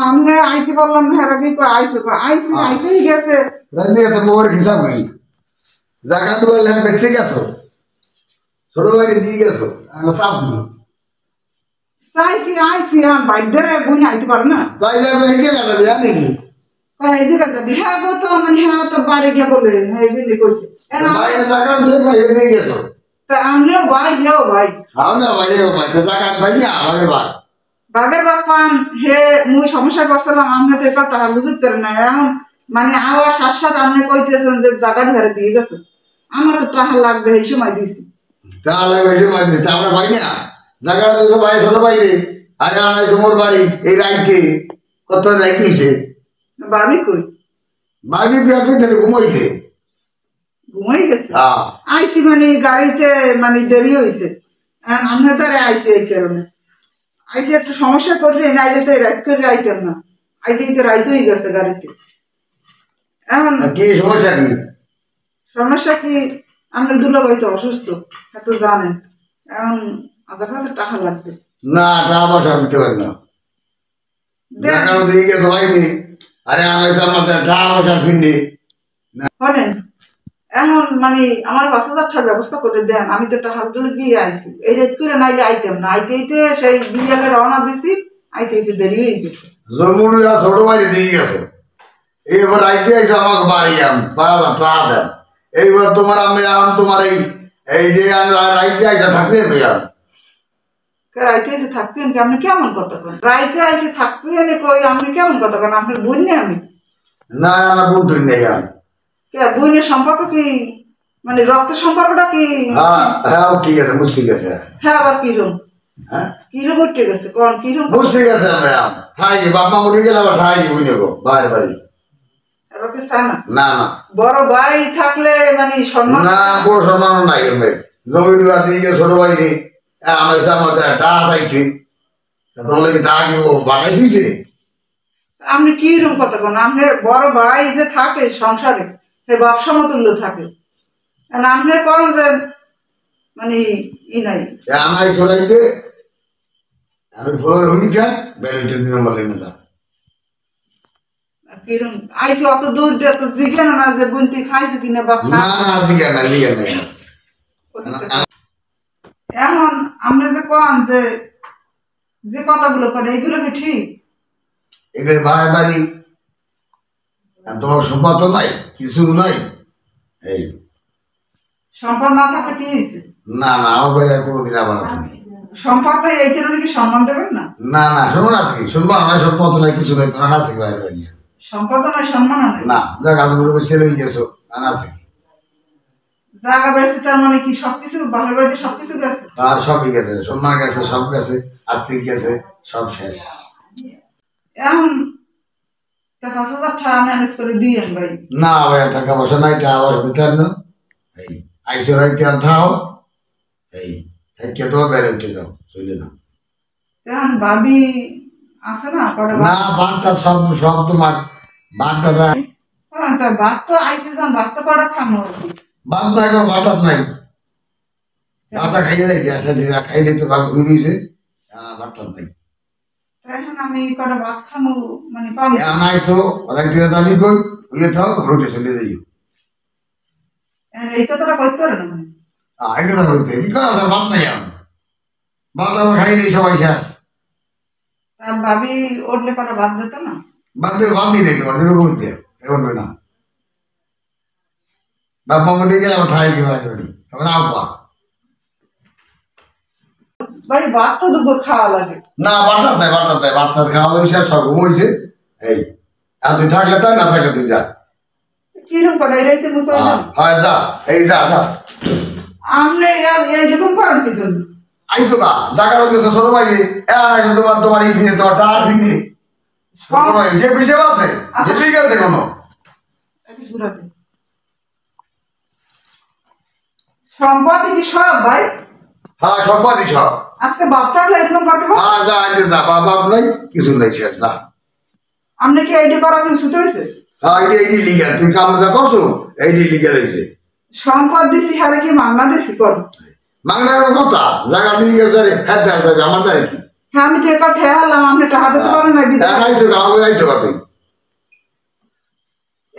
আমি আইতে পারলাম না কি আইসো আইসি আইসেই গেছে মোর হিসাব নেই জায়গা তো বেঁচে গেছো ছোট ভাই দিয়ে গেছো চাপ নেই তাই কি আইসি বাইরে বই আইতে পারে না তাই যাবে হেঁটে গেছে জানি কি এই যে গেছে হ্যাঁ গো তো মানে হ্যাঁ তো বাড়ি গিয়ে বলে হ্যাঁ বিলি কইছে বাইরে জায়গা বাইরে দিয়ে গেছো তা আমনেও ভাই হেও ভাই আমরা ভাই তো জায়গা ভাই না আমাদের ভাই বাগের বাপান হে মুই সমস্যা করছিলাম আমরা তো একটা টাকা বুঝতে পারি না এখন মানে আবার সাত সাত আপনি কইতেছেন যে জায়গাটা ধরে দিয়ে গেছে আমার তো টাকা লাগবে এই সময় দিয়েছি তাহলে ওই সময় দিতে আমরা ভাই না জায়গাটা তো ভাই ছোট ভাই রে আরে আমার তোমার বাড়ি এই রাইকে কত রাইতে হয়েছে ভাবি কই ভাবি বিয়ে থেকে ঘুমাইছে ঘুমাই গেছে আইসি মানে গাড়িতে মানে দেরি হয়েছে আমরা তারে আইসি এই কারণে আইসি একটু সমস্যা করলে নাইলে তো রাত করে আইতাম না আইতেই তো রাইতেই গেছে গাড়িতে এখন কি সমস্যা কি সমস্যা কি আপনার দুলাভাই তো অসুস্থ এত জানেন এখন হাজার হাজার টাকা লাগবে না টাকা পয়সা দিতে পারি না জায়গাটা দিয়ে গেছে ভাই রে আরে আমার আমাদের টাকা পয়সা ফিরনি শোনেন এখন মানে আমার ৫,০০০ টাকার ব্যবস্থা করে দেন আমি তো একটা হাত ধরে গিয়ে আইছি এই রেট করে নাইলে আইতাম না আইতে সেই বিয়ালে রওনা দিছি আইতে দেরি হয়ে গেছে জমুরিয়া ছোট ভাই দিয়ে গেছে এইবার আইতে এসে আমাকে বাড়ি আম ৫,০০০ টাকা দেন এইবার তোমার আমি আম তোমার এই যে আমি রাইতে আইসা থাকবে রাইতে এসে থাকবেন কি আপনি কেমন কথা কন রাইতে এসে থাকবেন কই আপনি কেমন কথা কন আপনার বোন নেই আমি না আমার বোন টুন নেই আমি বোনের সম্পর্ক কি মানে রক্তের সম্পর্কটা কি হ্যাঁ ঠিক আছে মুছি গেছে হ্যাঁ আবার কিরম কিরম উঠে গেছে কোন কিরম মুছি গেছে আমরা ঠাই বাপমা মরে গেলে আবার ঠাই বুঝে গো বাইরে বাড়ি এবার কি তাই না না না বড় ভাই থাকলে মানে সম্মান না বড় সম্মান নাই জমি ডুয়া দিয়ে ছোট ভাই রে আমার আমাদের টাকা চাইতে তোমার টাকা কি ও বানাই দিতে আপনি কিরকম কথা কোন আপনার বড় ভাই যে থাকে সংসারে সে বাপ সমতুল্য থাকে আপনি কোন যে মানে ই নাই আমার চলাইতে আমি ভোর হই যা ব্যালেন্টের দিন আমার লেনে যা কিরকম আইসি অত দূর দিয়ে তো জিজ্ঞান না যে বুনতি খাইছে কিনা বা না না জিজ্ঞান না এখন আমরা যে কোন যে কথাগুলো করে এগুলো কি ঠিক এদের ভাই বাড়ি তোমার সম্পদ নাই কিছু নাই এই সম্পদ না থাকলে কি হয়েছে না না আমার বাড়ি আর কোনোদিন আবার তুমি সম্পদ নাই এই কারণে কি সম্মান দেবেন না না না শুনুন আছে কি শুনবো না সম্পদ নাই কিছু নাই তোমার আছে কি ভাই বাড়ি সম্পদ নাই সম্মান নাই না জায়গা তুমি ছেড়ে গেছো আছে কি জায়গা বেশি তার মানে কি সবকিছু ভালো বাড়ি সবকিছু গেছে আর সবই গেছে সম্মান গেছে সব গেছে আস্তিক গেছে সব শেষ এখন ৫,০০০ টাকা ম্যানেজ করে দিয়েন ভাই না ভাই টাকা পয়সা নাই টাকা পয়সা দিতে না এই আইসো রাইতে আর থাও এই থেকে তো ব্যালেন্টে যাও চলে যাও এখন ভাবি আছে না না বানটা সব সব তোমার বানটা দেয় ভাত তো আইসে যান ভাত তো কটা খানো ভাত না এখন ভাত নাই ভাতটা খাইয়ে দিয়েছে আচ্ছা খাইলে তো ভাত ঘুরে দিয়েছে ভাতটা নাই এখন আমি কটা ভাত খামো মানে পাবো আনাইছো রাইতে যাবি কই ওই থাও রুটি চলে যাইও এই কথাটা কইতে পারে না মানে আগে তো হইতে কি কথা ভাত নাই আমি ভাত আমার খাইলে সবাই শেষ ভাবি উঠলে কটা ভাত দিত না ভাত দিয়ে ভাত দিই নাকি ভাত এরকম দিতে এখন না বাবা মনে গেলে আমার ঠাই কি ভাই করি তখন আব্বা ভাই ভাত তো দুপুর খাওয়া লাগে না বাটা খাওয়া হয়েছে সব ঘুমাইছে এই আর তুই থাকলে তাই না থাকলে তুই যা কিরকম করে এটাইতে মুখ হ্যাঁ যা এই যা আপনি এইরকম করেন কি জন্য আইসো না জায়গার হচ্ছে ছোট ভাই তোমার এই দিনে তোমার টাকা ফিরনি যে পিছিয়ে আছে ঠিক আছে কোনো সম্পত্তি কি সব ভাই হ্যাঁ সম্পত্তি সব আজকে বাপ থাকলে এরকম করতে পারবো হ্যাঁ যা আইতে যা বাপ নাই কিছু নাই সে যা আপনি কি এইটা করা কিছু হয়েছে হ্যাঁ এইটি লিগা তুই কাম যা করছো এইটি লিগা হয়েছে সম্পদ দিছি হারে কি মাংনা দিছি কোন মাংনা কথা জায়গা দিয়ে গেছে হ্যাঁ দেখা যাবে আমার দ্বারা কি হ্যাঁ আমি তো একা ঠেয়ালাম, আপনি টাকা দিতে পারেন না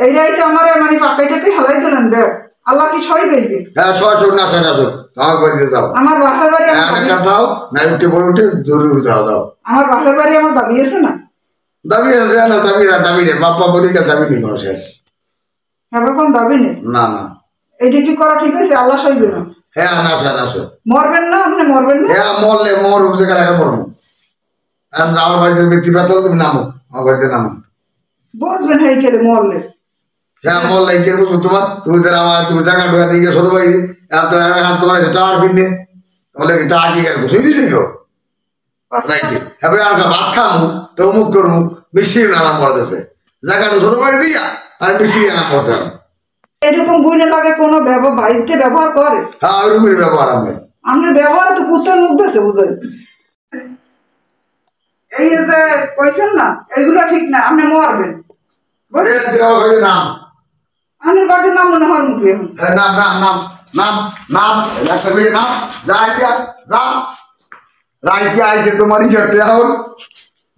এইটাই তো আমার মানে পাকাইটাকে হেলাই দিলেন দেখ, আল্লাহ কি সইবে? হ্যাঁ সব না সয় না সব আমার বাড়িতে যাও, আমার বাপের বাড়ি দাও না উঠে বলে উঠে জরুরি দাও দাও। আমার বাপের বাড়ি আমার দাবি আছে না, দাবি আছে না, দাবি নেই বাপ্পা বলি দাবি নেই কোনো শেষ। হ্যাঁ কোন দাবি নেই, না না এইটা কি করা ঠিক আছে? আল্লাহ সইবে না। হ্যাঁ না না মরবেন না আপনি, মরবেন না? হ্যাঁ মরলে মর বুঝে গেলে মরবো। আর আমার বাড়িতে ব্যক্তি পাতা তুমি নামো, আমার বাড়িতে নামো বুঝবেন এই কেড়ে মরলে। হ্যাঁ মরলে কে বুঝবো তোমার, তুমি আমার তুমি টাকা ঢোকা দিয়ে ছোট ভাই হাত তোমার টাকা কিনে বলে টাকা কি গেল বুঝে দিলি কেউ হ্যাঁ আর ভাত খামু তো মুখ করবো মিষ্টির নাম করতেছে জায়গাটা ছোট করে দিয়া আর মিষ্টির নাম করছে। এরকম বইনে লাগে কোনো বাড়িতে ব্যবহার করে? হ্যাঁ ওইরকমই ব্যবহার আপনার ব্যবহার তো কুত্তার মুখ দিয়েছে বুঝাই। এই যে কইছেন না এইগুলো ঠিক না, আপনি মরবেন। নাম আপনার বাড়ির নাম মনে হয় মুখে নাম নাম নাম নাম নাম নাম যা যা রাইতে আইছে তোমার ইচ্ছাতে এখন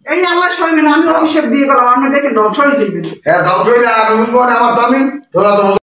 এই আল্লাহ সইবে না, আমি অভিষেক দিয়ে গেলাম, আপনি দেখে ধ্বংস হয়ে যাবেন। হ্যাঁ ধ্বংস হয়ে যায় আমি আমার দামি তোরা